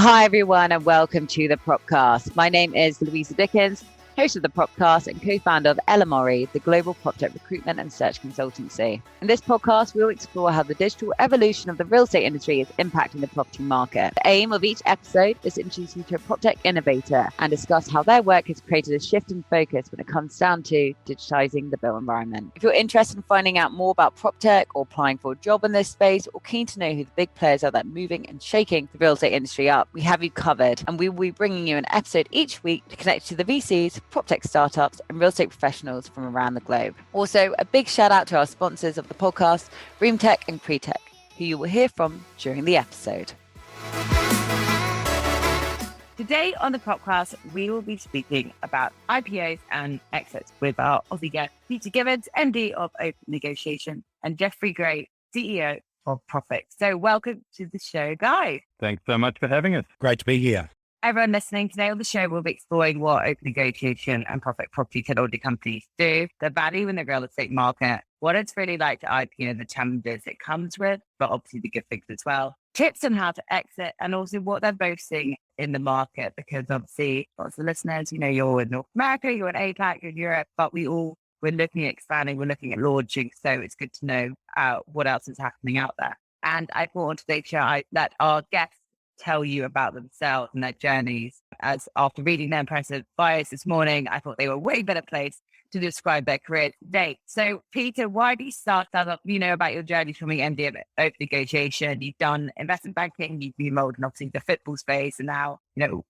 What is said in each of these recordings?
Hi, everyone, and welcome to the Propcast. My name is Louisa, host of the Propcast and co-founder of Elamori, the global Proptech recruitment and search consultancy. In this podcast, we'll explore how the digital evolution of the real estate industry is impacting the property market. The aim of each episode is to introduce you to a Proptech innovator and discuss how their work has created a shift in focus when it comes down to digitizing the built environment. If you're interested in finding out more about Proptech or applying for a job in this space, or keen to know who the big players are that are moving and shaking the real estate industry up, we have you covered, and we will be bringing you an episode each week to connect you to the VCs, Proptech startups, and real estate professionals from around the globe. Also, a big shout out to our sponsors of the podcast, ReamTech and Pretech, who you will hear from during the episode. Today on the Propcast, we will be speaking about IPOs and exits with our Aussie guest, Peter Gibbons, MD of Openn Negotiation, and Jeffery Gray, CEO of PROPIC. So welcome to the show, guys. Thanks so much for having us. Great to be here. Everyone listening today on the show will be exploring what Openn Negotiation and PROPIC property technology companies do, the value in the real estate market, what it's really like to IPO, the challenges it comes with, but obviously the good things as well, tips on how to exit, and also what they're both seeing in the market, because obviously lots of listeners, you're in North America, you're in APAC, you're in Europe, but we're looking at expanding, we're looking at launching, so it's good to know what else is happening out there. And I thought on today's show, I let our guests tell you about themselves and their journeys. As after reading their impressive bios this morning, I thought they were way better placed to describe their career today. So, Peter, why do you start out? About your journey from the MD of Openn Negotiation. You've done investment banking, you've been involved in obviously the football space, and now,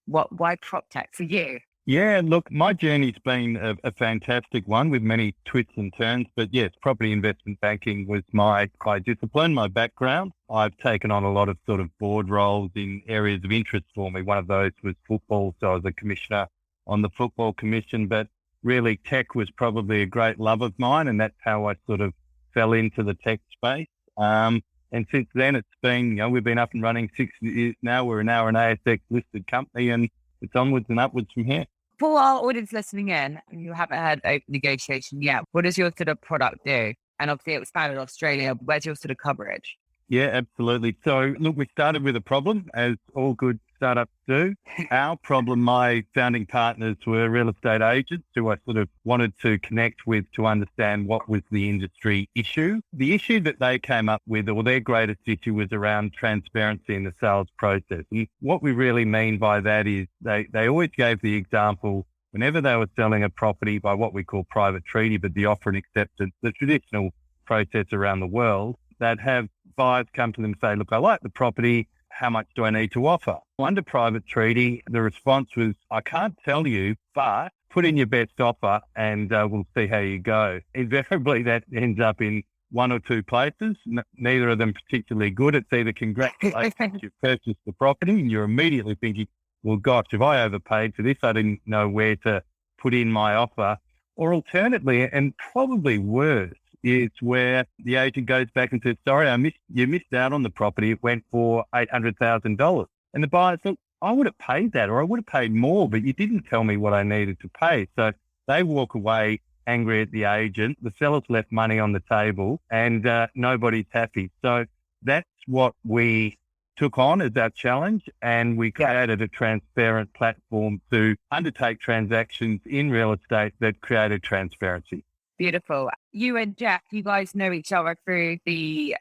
why Proptech for you? Yeah, look, my journey's been a fantastic one with many twists and turns, but yes, property investment banking was my discipline, my background. I've taken on a lot of sort of board roles in areas of interest for me. One of those was football, so I was a commissioner on the football commission, but really tech was probably a great love of mine, and that's how I sort of fell into the tech space. And since then it's been, we've been up and running 6 years now. We're now an ASX listed company, and it's onwards and upwards from here. For our audience listening in, and you haven't heard Openn Negotiation yet, what does your sort of product do? And obviously it was founded in Australia. Where's your sort of coverage? Yeah, absolutely. So look, we started with a problem, as all good startups do. Our problem, my founding partners were real estate agents who I sort of wanted to connect with to understand what was the industry issue. The issue that they came up with, or their greatest issue, was around transparency in the sales process. And what we really mean by that is they always gave the example whenever they were selling a property by what we call private treaty, but the offer and acceptance, the traditional process around the world, they'd have buyers come to them and say, look, I like the property. How much do I need to offer? Under private treaty, the response was, I can't tell you, but put in your best offer and we'll see how you go. Invariably, that ends up in one or two places, neither of them particularly good. It's either congratulations, you've purchased the property, and you're immediately thinking, well, gosh, if I overpaid for this, I didn't know where to put in my offer. Or alternately, and probably worse, is where the agent goes back and says, sorry, you missed out on the property. It went for $800,000. And the buyer said, I would have paid that, or I would have paid more, but you didn't tell me what I needed to pay. So they walk away angry at the agent. The seller's left money on the table, and nobody's happy. So that's what we took on as our challenge, and we created a transparent platform to undertake transactions in real estate that created transparency. Beautiful. You and Jeff, you guys know each other through the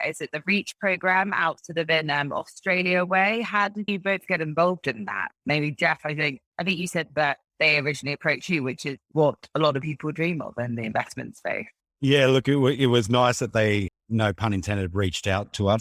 REACH program out sort of in Australia way. How did you both get involved in that? Maybe Jeff, I think you said that they originally approached you, which is what a lot of people dream of in the investment space. Yeah, look, it was nice that they, no pun intended, reached out to us.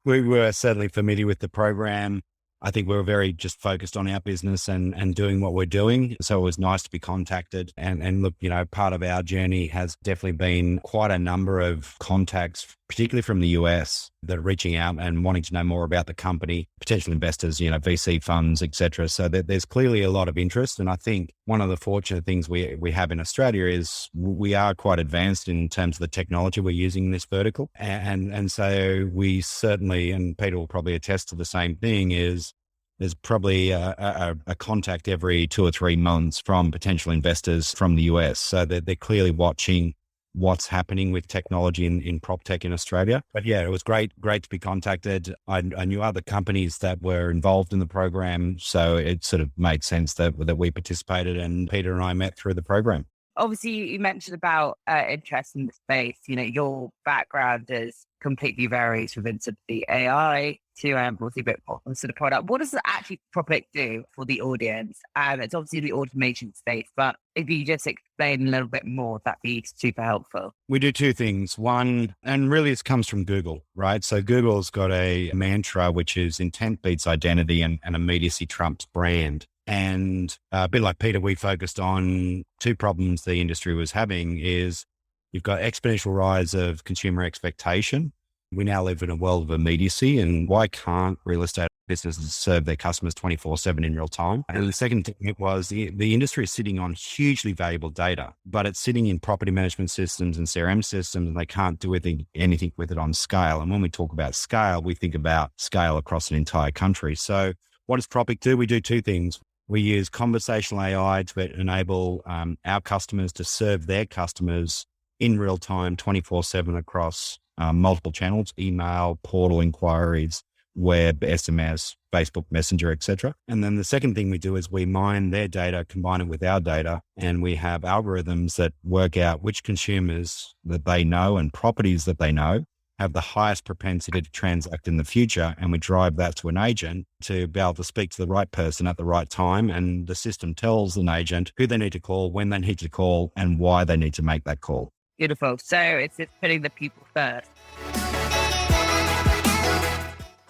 We were certainly familiar with the program. I think we were very just focused on our business and doing what we're doing. So it was nice to be contacted. And look, part of our journey has definitely been quite a number of contacts, particularly from the US, that are reaching out and wanting to know more about the company, potential investors, VC funds, et cetera. So there's clearly a lot of interest. And I think one of the fortunate things we have in Australia is we are quite advanced in terms of the technology we're using in this vertical. And so we certainly, and Peter will probably attest to the same thing, is there's probably a contact every 2 or 3 months from potential investors from the US. So they're clearly watching what's happening with technology in Proptech in Australia. But yeah, it was great to be contacted. I knew other companies that were involved in the program, so it sort of made sense that we participated, and Peter and I met through the program. Obviously, you mentioned about interest in the space. Your background is completely varies within sort of the AI to obviously a bit more sort of product. What does actually PROPIC do for the audience? It's obviously the automation space, but if you just explain a little bit more, that'd be super helpful. We do two things. One, and really this comes from Google, right? So Google's got a mantra, which is intent beats identity and immediacy trumps brand. And a bit like Peter, we focused on two problems the industry was having is you've got exponential rise of consumer expectation. We now live in a world of immediacy, and why can't real estate businesses serve their customers 24/7 in real time? And the second thing was the industry is sitting on hugely valuable data, but it's sitting in property management systems and CRM systems, and they can't do anything with it on scale. And when we talk about scale, we think about scale across an entire country. So what does PROPIC do? We do two things. We use conversational AI to enable our customers to serve their customers in real time, 24/7 across multiple channels, email, portal inquiries, web, SMS, Facebook Messenger, etc. And then the second thing we do is we mine their data, combine it with our data, and we have algorithms that work out which consumers that they know and properties that they know have the highest propensity to transact in the future. And we drive that to an agent to be able to speak to the right person at the right time. And the system tells an agent who they need to call, when they need to call, and why they need to make that call. Beautiful. So it's just putting the people first.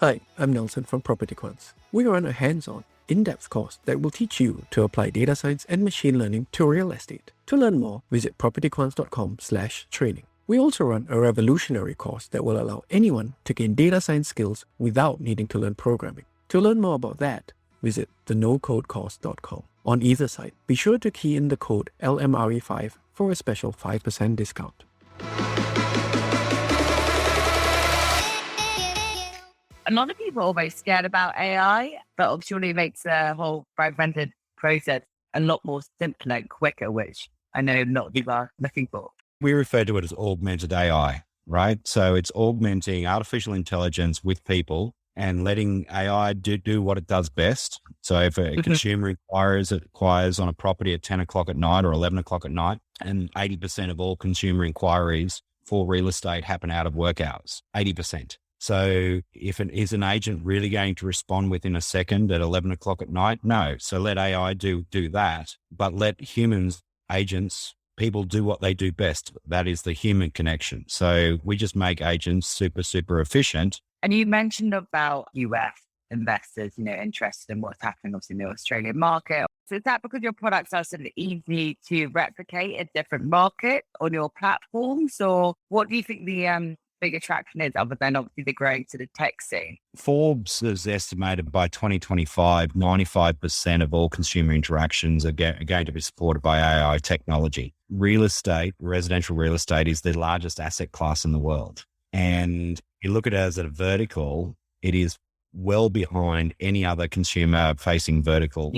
Hi, I'm Nelson from Property Quants. We run a hands-on, in-depth course that will teach you to apply data science and machine learning to real estate. To learn more, visit propertyquants.com/training. We also run a revolutionary course that will allow anyone to gain data science skills without needing to learn programming. To learn more about that, visit thenocodecourse.com. On either site, be sure to key in the code LMRE5 for a special 5% discount. A lot of people are always scared about AI, but surely it makes the whole fragmented process a lot more simpler and quicker, which I know a lot of people are looking for. We refer to it as augmented AI, right? So it's augmenting artificial intelligence with people and letting AI do what it does best. So if a consumer inquires on a property at 10 o'clock at night or 11 o'clock at night, and 80% of all consumer inquiries for real estate happen out of work hours, 80%. So is an agent really going to respond within a second at 11 o'clock at night? No. So let AI do that, but let humans, agents, people do what they do best. That is the human connection. So we just make agents super, super efficient. And you mentioned about US investors, interested in what's happening obviously in the Australian market. So is that because your products are sort of easy to replicate in different markets on your platforms? Or what do you think the big attraction is, other than obviously the growing sort of tech scene? Forbes has estimated by 2025, 95% of all consumer interactions are going to be supported by AI technology. Real estate, residential real estate, is the largest asset class in the world. And you look at it as a vertical, it is well behind any other consumer facing vertical,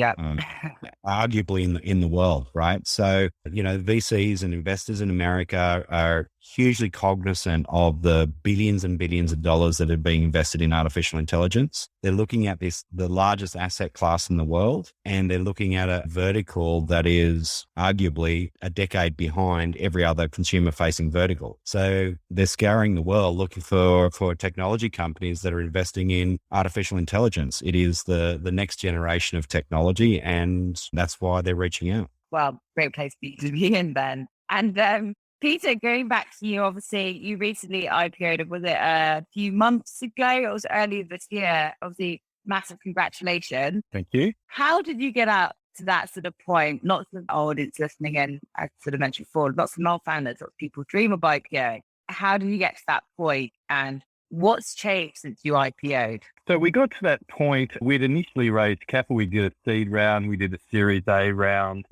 arguably in the world, right? So, VCs and investors in America are hugely cognizant of the billions and billions of dollars that are being invested in artificial intelligence. They're looking at the largest asset class in the world, and they're looking at a vertical that is arguably a decade behind every other consumer facing vertical. So they're scouring the world looking for technology companies that are investing in artificial intelligence. It is the next generation of technology, and that's why they're reaching out. Well, great place to be in then. And Peter, going back to you, obviously, you recently IPO'd, was it a few months ago? It was early this year. Obviously, massive congratulations. Thank you. How did you get out to that sort of point? Lots of audience listening in, as sort of mentioned before, lots of non-founders, lots of people dream of IPOing. How did you get to that point, and what's changed since you IPO'd? So we got to that point. We'd initially raised capital. We did a seed round. We did a Series A round.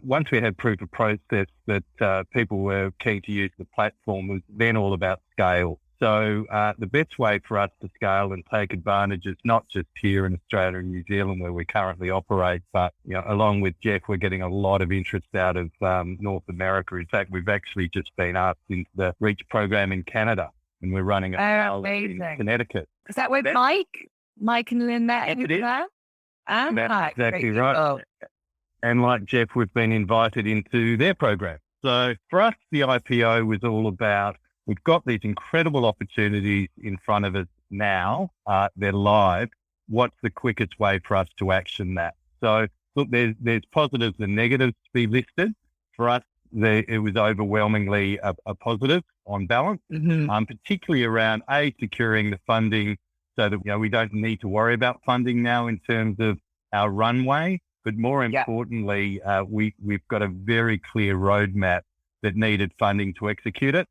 Once we had proof of process that people were keen to use the platform, was then all about scale. So the best way for us to scale and take advantage is not just here in Australia and New Zealand where we currently operate, but along with Jeff, we're getting a lot of interest out of North America. In fact, we've actually just been asked into the REACH program in Canada, and we're running a trial in Connecticut. Is that with Mike and Lynn there? It is. That's exactly great. right. Oh. And like Jeff, we've been invited into their program. So for us, the IPO was all about, we've got these incredible opportunities in front of us now. They're live. What's the quickest way for us to action that? So look, there's positives and negatives to be listed. For us, it was overwhelmingly a positive on balance, particularly around securing the funding so that we don't need to worry about funding now in terms of our runway. But more importantly, we've got a very clear roadmap that needed funding to execute it.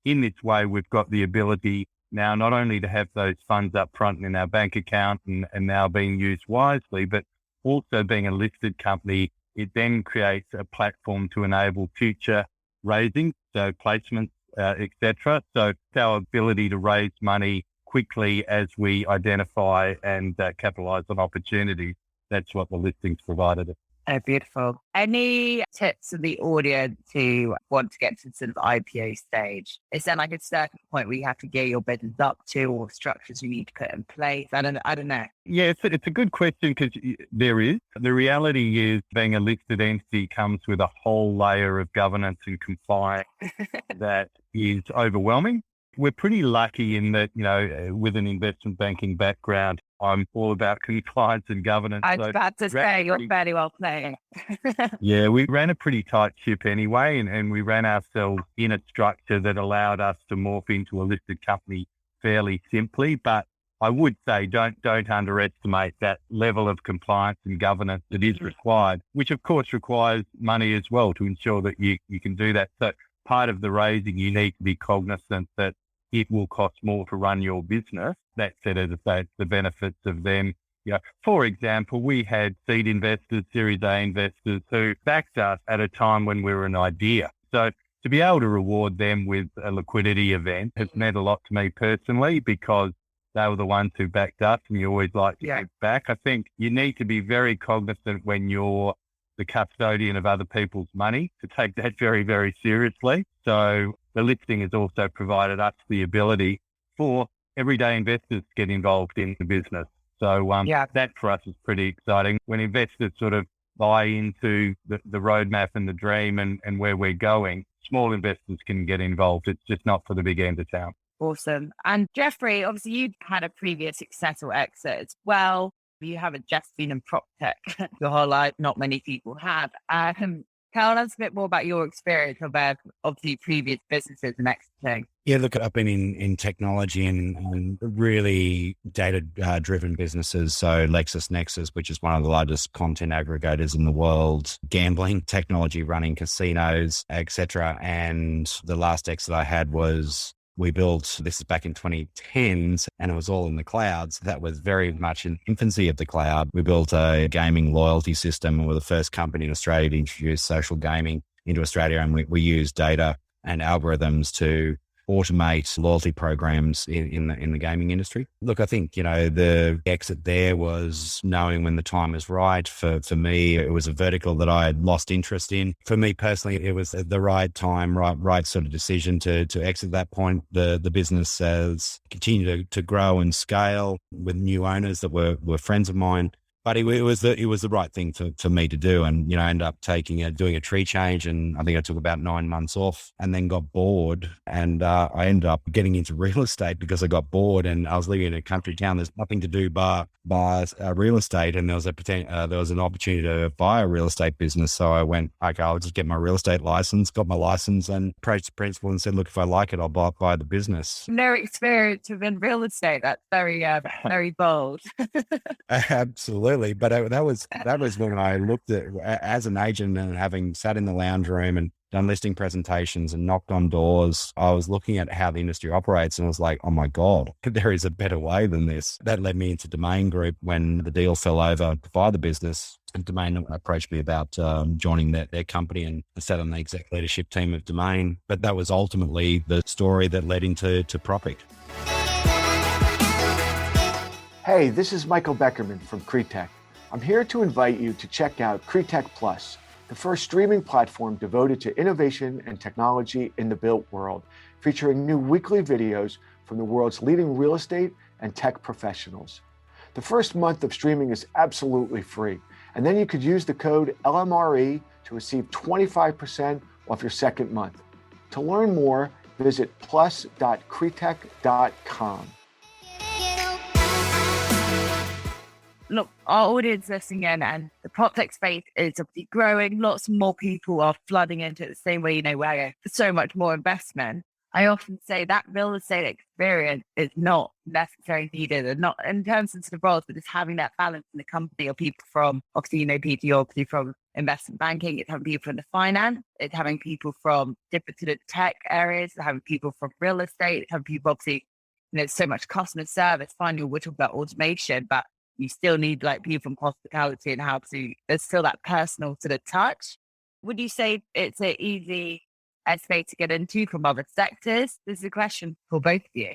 In this way, we've got the ability now not only to have those funds up front in our bank account and now being used wisely, but also being a listed company, it then creates a platform to enable future raising, so placements, etc. So it's our ability to raise money quickly as we identify and capitalize on opportunities. That's what the listings provided us. Oh, beautiful. Any tips for the audience who want to get to sort of IPO stage? Is there like a certain point where you have to gear your business up to, or structures you need to put in place? I don't know. Yeah, it's a good question because there is. The reality is being a listed entity comes with a whole layer of governance and compliance that is overwhelming. We're pretty lucky in that, with an investment banking background, I'm all about compliance and governance. I was about to say, you're very well playing. Yeah, we ran a pretty tight ship anyway, and we ran ourselves in a structure that allowed us to morph into a listed company fairly simply. But I would say don't underestimate that level of compliance and governance that is required, which of course requires money as well to ensure that you can do that. So part of the raising, you need to be cognizant that it will cost more to run your business. That said, as I say, it's the benefits of them. For example, we had seed investors, Series A investors who backed us at a time when we were an idea. So to be able to reward them with a liquidity event has meant a lot to me personally, because they were the ones who backed us, and you always like to give back. I think you need to be very cognizant when you're the custodian of other people's money to take that very, very seriously. So the listing has also provided us the ability for everyday investors to get involved in the business. So that for us is pretty exciting. When investors sort of buy into the roadmap and the dream and where we're going, small investors can get involved. It's just not for the big end of town. Awesome. And Jeffrey, obviously you've had a previous successful exit as well. You haven't just been in PropTech your whole life. Not many people have. Tell us a bit more about your experience of obviously previous businesses and exiting. Yeah, look, I've been in technology and really data-driven businesses. So LexisNexis, which is one of the largest content aggregators in the world, gambling, technology, running casinos, etc. And the last exit I had was, we built, this is back in 2010s, and it was all in the clouds. That was very much in infancy of the cloud. We built a gaming loyalty system, and we're the first company in Australia to introduce social gaming into Australia. And we use data and algorithms to automate loyalty programs in the gaming industry. Look, I think, the exit there was knowing when the time is right. For me, it was a vertical that I had lost interest in. For me personally, it was the right time, right sort of decision to exit that point. The business has continued to grow and scale with new owners that were friends of mine. But it was the right thing for me to do, and end up doing a tree change, and I think I took about 9 months off, and then got bored, and I ended up getting into real estate because I got bored, and I was living in a country town. There's nothing to do bar real estate, and there was an opportunity to buy a real estate business. So I went, okay, I'll just get my real estate license. Got my license, and approached the principal and said, look, if I like it, I'll buy the business. No experience within real estate. That's very very bold. Absolutely. But that was when I looked at, as an agent and having sat in the lounge room and done listing presentations and knocked on doors, I was looking at how the industry operates, and I was like, oh my God, there is a better way than this. That led me into Domain Group when the deal fell over to buy the business. And Domain approached me about joining their company, and I sat on the exec leadership team of Domain. But that was ultimately the story that led into PROPIC. Hey, this is Michael Beckerman from Cretech. I'm here to invite you to check out Cretech Plus, the first streaming platform devoted to innovation and technology in the built world, featuring new weekly videos from the world's leading real estate and tech professionals. The first month of streaming is absolutely free, and then you could use the code LMRE to receive 25% off your second month. To learn more, visit plus.cretech.com. Look, our audience listening in, and the PropTech space is obviously growing. Lots more people are flooding into it the same way, where there's so much more investment. I often say that real estate experience is not necessarily needed, and not in terms of sort of roles, but just having that balance in the company of people from, obviously, Peter, you're obviously from investment banking, it's having people from the finance, it's having people from different sort of tech areas, it's having people from real estate, it's having people, obviously, so much customer service. Finally, we're talking about automation, but you still need like people from hospitality and how to, there's still that personal sort of touch. Would you say it's an easy space to get into from other sectors? This is a question for both of you.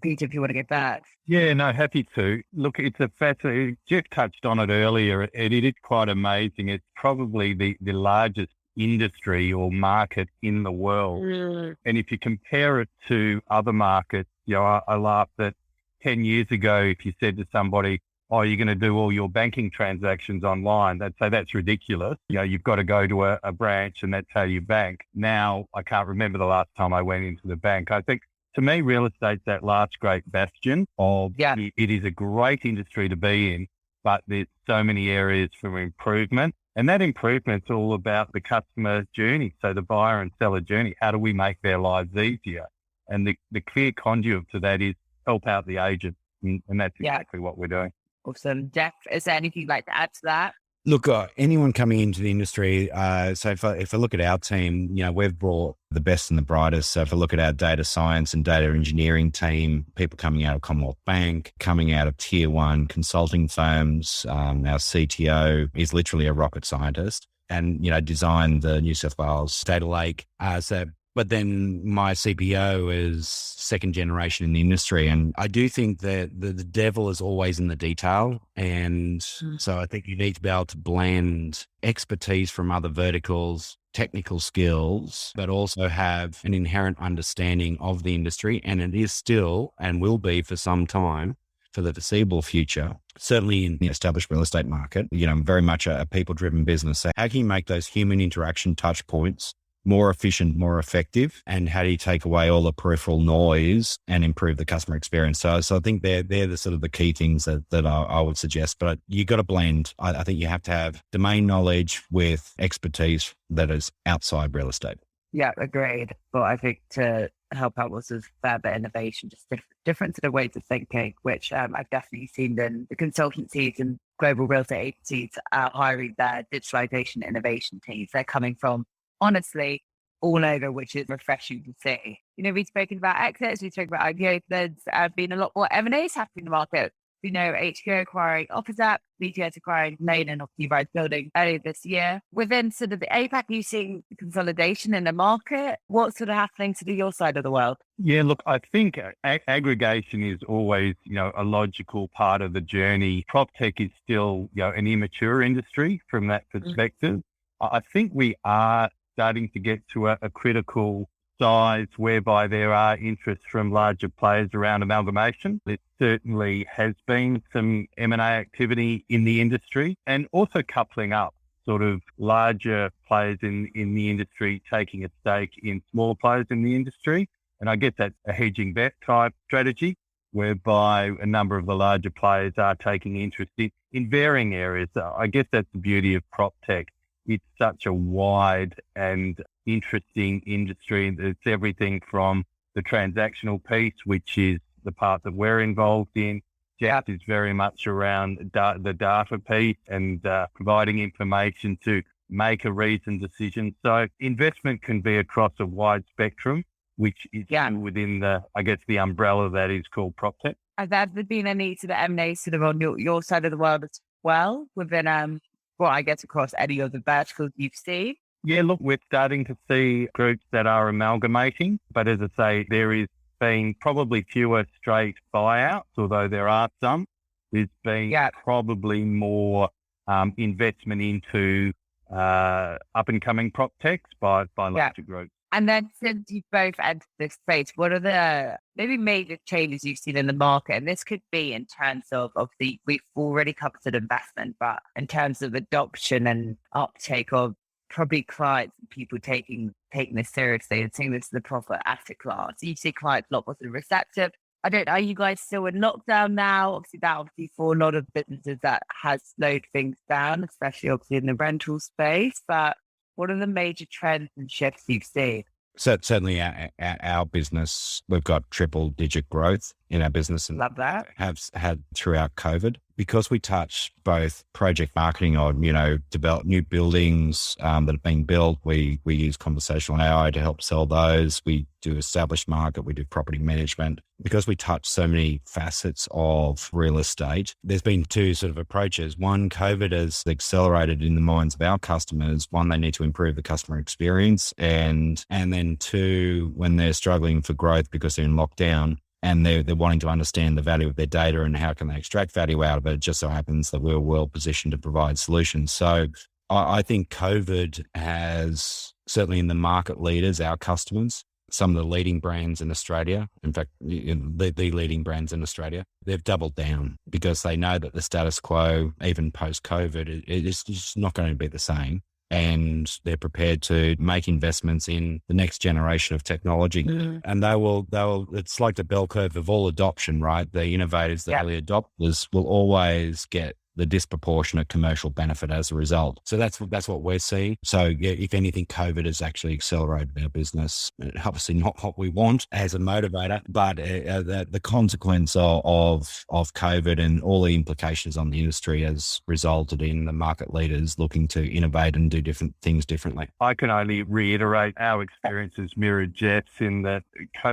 Peter, if you want to get back. Yeah, no, happy to. Look, it's a fascinating, Jeff touched on it earlier. It is quite amazing. It's probably the largest industry or market in the world. And if you compare it to other markets, I laugh that 10 years ago, if you said to somebody, oh, you're going to do all your banking transactions online, they'd say that's ridiculous. You've got to go to a branch and that's how you bank. Now, I can't remember the last time I went into the bank. I think, to me, real estate's that last great bastion of it is a great industry to be in, but there's so many areas for improvement. And that improvement's all about the customer journey. So the buyer and seller journey, how do we make their lives easier? And the clear conduit to that is help out the agent. And that's exactly what we're doing. Awesome. Jeff, is there anything you'd like to add to that? Look, anyone coming into the industry, so if I look at our team, we've brought the best and the brightest. So if I look at our data science and data engineering team, people coming out of Commonwealth Bank, coming out of tier one consulting firms, our CTO is literally a rocket scientist and, designed the New South Wales data lake. But then my CPO is second generation in the industry. And I do think that the devil is always in the detail. And so I think you need to be able to blend expertise from other verticals, technical skills, but also have an inherent understanding of the industry. And it is still and will be for some time, for the foreseeable future, certainly in the established real estate market, very much a people-driven business. So how can you make those human interaction touch points more efficient, more effective, and how do you take away all the peripheral noise and improve the customer experience? So I think they're the sort of the key things that I would suggest. But you got to blend. I think you have to have domain knowledge with expertise that is outside real estate. Yeah, agreed. But I think to help out with further innovation, just different sort of ways of thinking, which I've definitely seen in the consultancies and global real estate agencies hiring their digitalization innovation teams. They're coming from, honestly, all over, which is refreshing to see. We've spoken about exits, we've spoken about IPO. There's been a lot more M&As happening in the market. HQ acquiring OpposApp, BTS acquiring Lane, and obviously Rise Building earlier this year. Within sort of the APAC, you seeing consolidation in the market. What's sort of happening to your side of the world? Yeah, look, I think aggregation is always, a logical part of the journey. PropTech is still, an immature industry from that perspective. I think we are starting to get to a critical size whereby there are interests from larger players around amalgamation. There certainly has been some M&A activity in the industry, and also coupling up sort of larger players in the industry taking a stake in smaller players in the industry. And I guess that's a hedging bet type strategy whereby a number of the larger players are taking interest in varying areas. I guess that's the beauty of PropTech. It's such a wide and interesting industry. It's everything from the transactional piece, which is the part that we're involved in. Jeff is very much around the data piece and providing information to make a reasoned decision. So investment can be across a wide spectrum, which is within the umbrella that is called PropTech. Has there been any sort of M&A sort of on your side of the world as well within well, I guess across any of the verticals you've seen? Yeah, look, we're starting to see groups that are amalgamating, but as I say, there is been probably fewer straight buyouts, although there are some. There's been probably more investment into up-and-coming Proptechs by larger groups. And then since you both entered this space, what are the maybe major changes you've seen in the market? And this could be in terms of obviously, we've already covered investment, but in terms of adoption and uptake of probably clients and people taking this seriously and seeing this as a proper asset class. You see clients a lot more sort of receptive. I don't know, are you guys still in lockdown now? Obviously for a lot of businesses that has slowed things down, especially obviously in the rental space. But what are the major trends and shifts you've seen? So certainly our business, we've got triple digit growth in our business and love that. Have had throughout COVID because we touch both project marketing on, develop new buildings that have been built. We use conversational AI to help sell those. We do established market. We do property management because we touch so many facets of real estate. There's been two sort of approaches. One, COVID has accelerated in the minds of our customers. One, they need to improve the customer experience. And then two, when they're struggling for growth because they're in lockdown, and they're wanting to understand the value of their data and how can they extract value out of it. It just so happens that we're well positioned to provide solutions. So I think COVID has certainly in the market leaders, our customers, some of the leading brands in Australia, in fact, the leading brands in Australia, they've doubled down because they know that the status quo, even post-COVID, it is just not going to be the same. And they're prepared to make investments in the next generation of technology. And they will, it's like the bell curve of all adoption, right? The innovators, the early adopters will always get the disproportionate commercial benefit as a result. So that's what we're seeing. So yeah, if anything, COVID has actually accelerated our business. Obviously not what we want as a motivator, but the consequence of COVID and all the implications on the industry has resulted in the market leaders looking to innovate and do different things differently. I can only reiterate our experiences mirrored Jeff's in that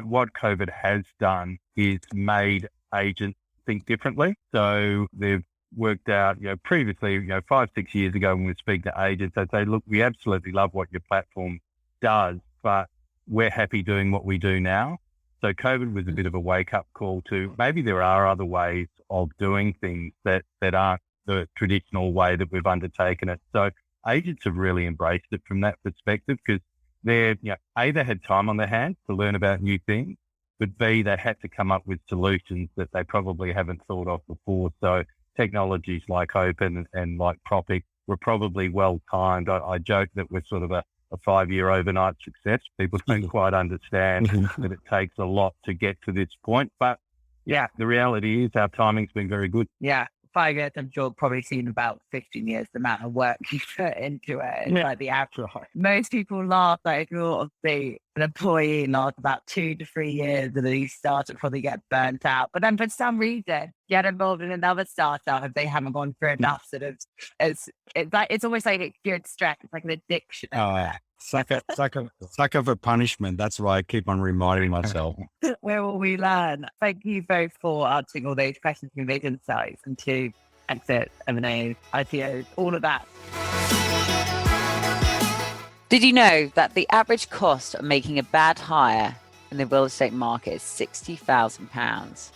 what COVID has done is made agents think differently. So they've worked out, previously, 5-6 years ago when we speak to agents, they'd say, look, we absolutely love what your platform does, but we're happy doing what we do now. So COVID was a bit of a wake-up call to maybe there are other ways of doing things that aren't the traditional way that we've undertaken it. So agents have really embraced it from that perspective because they're, A, they had time on their hands to learn about new things, but B, they had to come up with solutions that they probably haven't thought of before. So technologies like Openn and like PROPIC were probably well timed. I joke that we're sort of a 5-year overnight success. People don't quite understand that it takes a lot to get to this point. But yeah, the reality is our timing's been very good. Yeah. 5 years, I'm sure probably seen about 15 years the amount of work you put into it. It's like the average. Most people laugh, like if you're obviously an employee, lasts about 2 to 3 years and then you start to probably get burnt out. But then for some reason, get involved in another startup if they haven't gone through enough sort of, it's almost like a good stress. It's like an addiction. Suck of a punishment. That's why I keep on reminding myself. Where will we learn? Thank you both for answering all those questions and those insights into exit, M&A, IPO, all of that. Did you know that the average cost of making a bad hire in the real estate market is £60,000?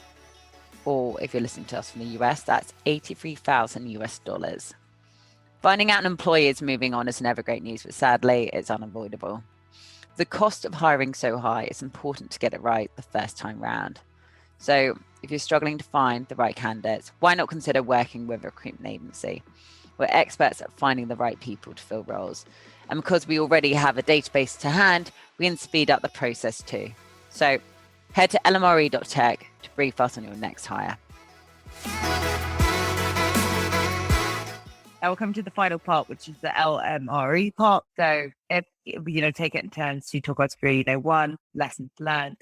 Or if you're listening to us from the US, that's $83,000. Finding out an employee is moving on is never great news, but sadly, it's unavoidable. The cost of hiring so high, it's important to get it right the first time round. So if you're struggling to find the right candidates, why not consider working with a recruitment agency? We're experts at finding the right people to fill roles. And because we already have a database to hand, we can speed up the process too. So head to lmre.tech to brief us on your next hire. Now we'll come to the final part, which is the LMRE part. So if, take it in turns to talk us through, one, lessons learned.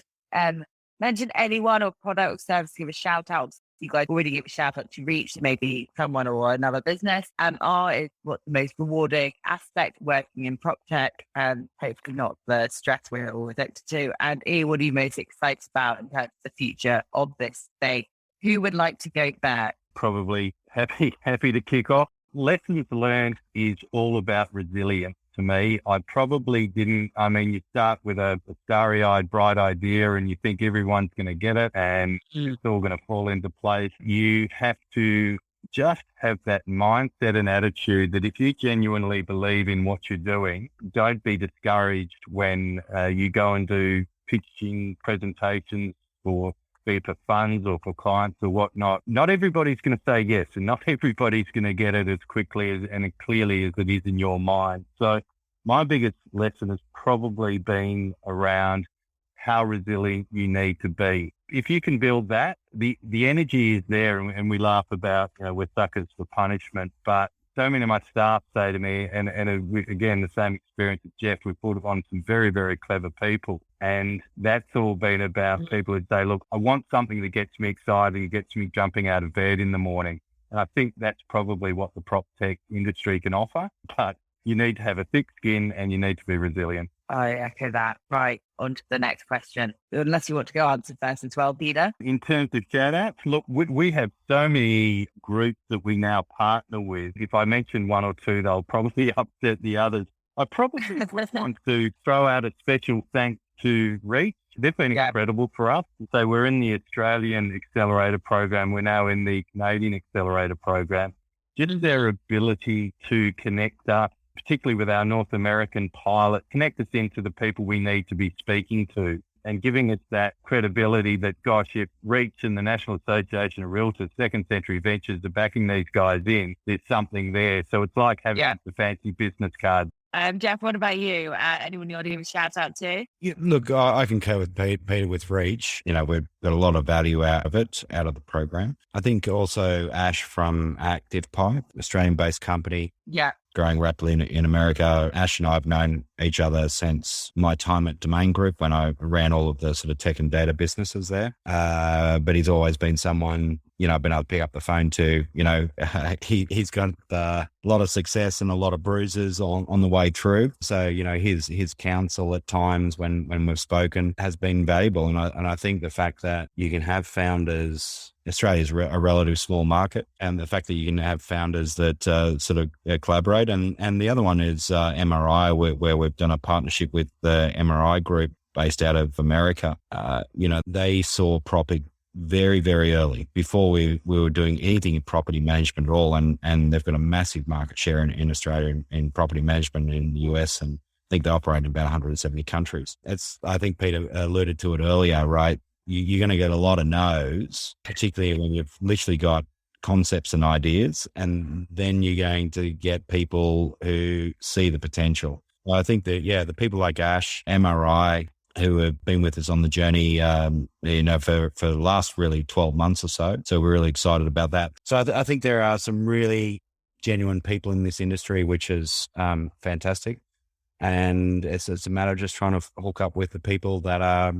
Mention anyone or product or service, give a shout out. You guys already give a shout out to Reach, maybe someone or another business. R is what's the most rewarding aspect working in PropTech, and hopefully not the stress we're all addicted to. And E, what are you most excited about in terms of the future of this space? Who would like to go back? Probably happy to kick off. lessons learned is all about resilience to me. I probably didn't, you start with a starry-eyed, bright idea and you think everyone's going to get it and it's all going to fall into place. You have to just have that mindset and attitude that if you genuinely believe in what you're doing, don't be discouraged when you go and do pitching presentations for be it for funds or for clients or whatnot. Not everybody's going to say yes, and not everybody's going to get it as quickly and as clearly as it is in your mind. So my biggest lesson has probably been around how resilient you need to be. If you can build that, the energy is there, and we laugh about, we're suckers for punishment, but so many of my staff say to me, and again, the same experience with Jeff, we've put on some very, very clever people. And that's all been about people who say, look, I want something that gets me excited and gets me jumping out of bed in the morning. And I think that's probably what the PropTech industry can offer. But you need to have a thick skin and you need to be resilient. I echo that. Right, on to the next question. Unless you want to go answer first as well, Peter. In terms of shout outs, look, we have so many groups that we now partner with. If I mention one or two, they'll probably upset the others. I probably want to throw out a special thanks to Reach. They've been incredible for us. So we're in the Australian Accelerator Program. We're now in the Canadian Accelerator Program. Just their ability to connect us, particularly with our North American pilot, connect us into the people we need to be speaking to and giving us that credibility that, gosh, if Reach and the National Association of Realtors, Second Century Ventures are backing these guys in, there's something there. So it's like having the fancy business card. Jeff, what about you? Anyone you want to give a shout out to? Yeah, look, I concur with Peter with Reach. We've got a lot of value out of the program. I think also Ash from Active Pipe, Australian-based company. Yeah. Growing rapidly in America. Ash and I have known each other since my time at Domain Group when I ran all of the sort of tech and data businesses there. But he's always been someone, I've been able to pick up the phone to, he's got a lot of success and a lot of bruises on the way through. So, his counsel at times when we've spoken has been valuable. And I think the fact that you can have founders, Australia's a relatively small market, and the fact that you can have founders that sort of collaborate. And the other one is MRI, where we've done a partnership with the MRI group based out of America. They saw PROPIC very, very early before we were doing anything in property management at all. And they've got a massive market share in Australia in property management in the US. And I think they operate in about 170 countries. I think Peter alluded to it earlier, right? You're going to get a lot of no's, particularly when you've literally got concepts and ideas, and then you're going to get people who see the potential. I think that, the people like Ash, MRI, who have been with us on the journey, for the last really 12 months or so. So we're really excited about that. So I think there are some really genuine people in this industry, which is fantastic. And it's a matter of just trying to hook up with the people that are,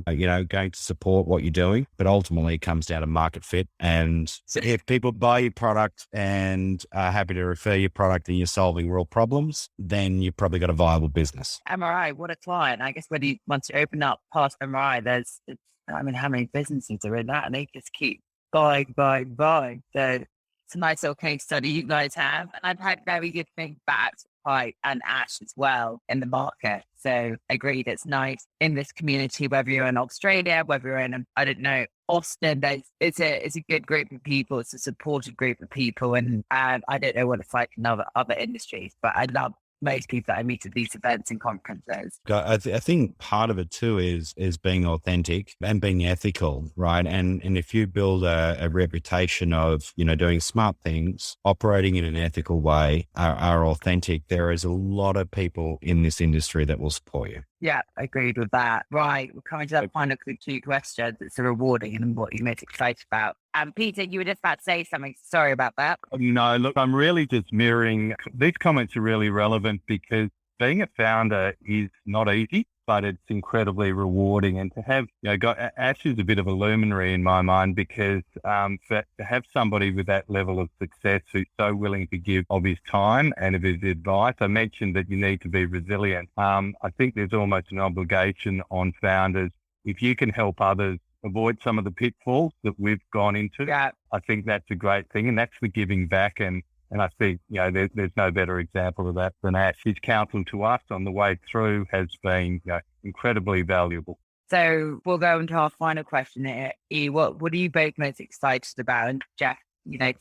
going to support what you're doing. But ultimately, it comes down to market fit. And if people buy your product and are happy to refer your product and you're solving real problems, then you've probably got a viable business. MRI, what a client. I guess once you open up past MRI, how many businesses are in that? And they just keep buying. So it's a nice little case study you guys have. And I've had very good things back Pipe and Ash as well in the market. So agreed, it's nice in this community, whether you're in Australia, whether you're in, Austin, it's a good group of people. It's a supported group of people. And I don't know what it's like in other industries, but I love most people that I meet at these events and conferences. I think part of it too is being authentic and being ethical, right? And if you build a reputation of, doing smart things, operating in an ethical way, are authentic, there is a lot of people in this industry that will support you. Yeah, agreed with that. Right, we're coming to that final two questions. It's rewarding and what you're most excited about. Peter, you were just about to say something. Sorry about that. No, look, I'm really just mirroring. These comments are really relevant because being a founder is not easy, but it's incredibly rewarding. And to have, Ash is a bit of a luminary in my mind because to have somebody with that level of success who's so willing to give of his time and of his advice. I mentioned that you need to be resilient. I think there's almost an obligation on founders. If you can help others avoid some of the pitfalls that we've gone into, I think that's a great thing. And that's the giving back. And And I think, there's no better example of that than Ash. His counsel to us on the way through has been incredibly valuable. So we'll go into our final question here. E, what are you both most excited about? And Jeff,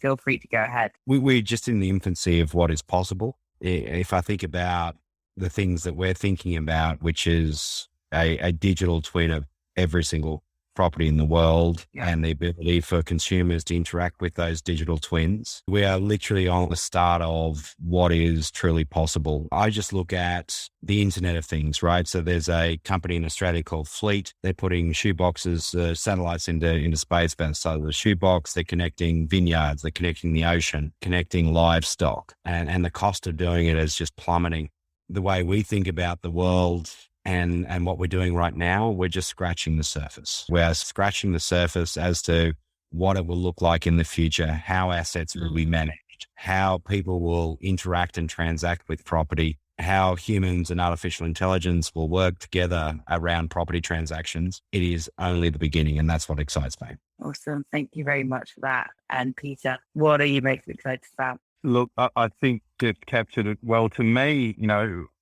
feel free to go ahead. We're just in the infancy of what is possible. If I think about the things that we're thinking about, which is a digital twin of every single property in the world and the ability for consumers to interact with those digital twins. We are literally on the start of what is truly possible. I just look at the Internet of Things, right? So there's a company in Australia called Fleet. They're putting shoeboxes, satellites into space outside of the shoebox. They're connecting vineyards. They're connecting the ocean, connecting livestock. And the cost of doing it is just plummeting. The way we think about the world and what we're doing right now, we're just scratching the surface. We're scratching the surface as to what it will look like in the future, how assets will be managed, how people will interact and transact with property, how humans and artificial intelligence will work together around property transactions. It is only the beginning, and that's what excites me. Awesome. Thank you very much for that. And Peter, what are you most excited about? Look, I think Jeff captured it well. To me,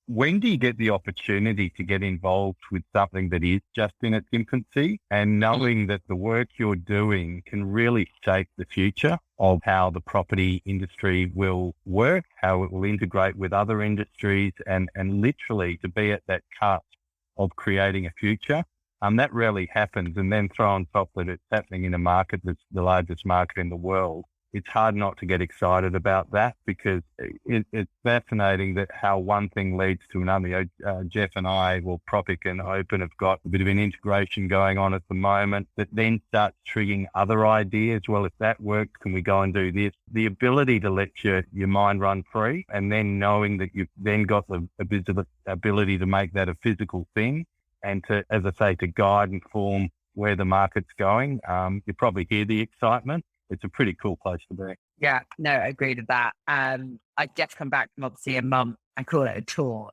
when do you get the opportunity to get involved with something that is just in its infancy, and knowing that the work you're doing can really shape the future of how the property industry will work, how it will integrate with other industries, and literally to be at that cusp of creating a future. That rarely happens. And then throw on top that it's happening in a market that's the largest market in the world. It's hard not to get excited about that, because it's fascinating that how one thing leads to another. Jeff and I, PROPIC and Openn have got a bit of an integration going on at the moment that then starts triggering other ideas. Well, if that works, can we go and do this? The ability to let your mind run free, and then knowing that you've then got the ability to make that a physical thing, and to, as I say, to guide and form where the market's going. You probably hear the excitement. It's a pretty cool place to be. Yeah, no, I agree with that. I just come back from obviously a month. I call it a tour.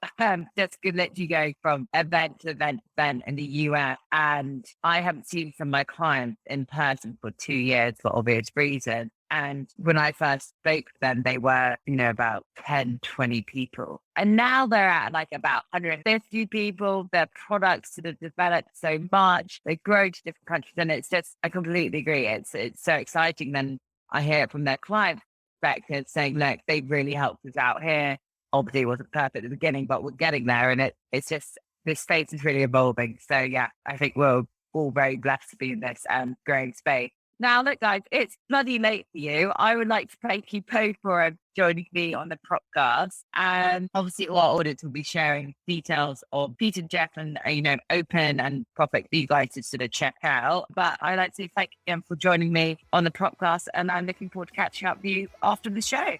Just literally going from event to event in the US. And I haven't seen some of my clients in person for 2 years for obvious reasons. And when I first spoke to them, they were, about 10, 20 people. And now they're at like about 150 people. Their products sort of developed so much. They grow to different countries. And it's just, I completely agree. It's so exciting. Then I hear it from their client perspective saying, look, they really helped us out here. Obviously, it wasn't perfect at the beginning, but we're getting there. And it's just, this space is really evolving. So yeah, I think we're all very blessed to be in this growing space. Now, look, guys, it's bloody late for you. I would like to thank you both for joining me on the Propcast. And obviously, all our audience will be sharing details of Peter, Jeff, and, Openn and Proptech for you guys to sort of check out. But I'd like to thank you again for joining me on the Propcast. And I'm looking forward to catching up with you after the show.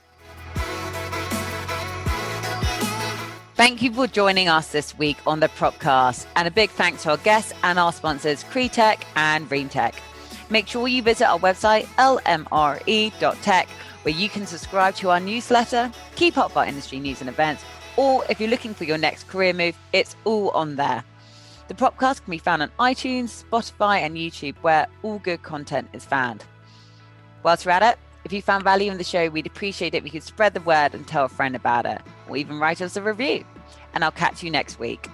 Thank you for joining us this week on the Propcast. And a big thanks to our guests and our sponsors, Cretech and Reamtech. Make sure you visit our website, lmre.tech, where you can subscribe to our newsletter, keep up with our industry news and events, or if you're looking for your next career move, it's all on there. The Propcast can be found on iTunes, Spotify, and YouTube, where all good content is found. Whilst we're at it, if you found value in the show, we'd appreciate it if you could spread the word and tell a friend about it, or even write us a review. And I'll catch you next week.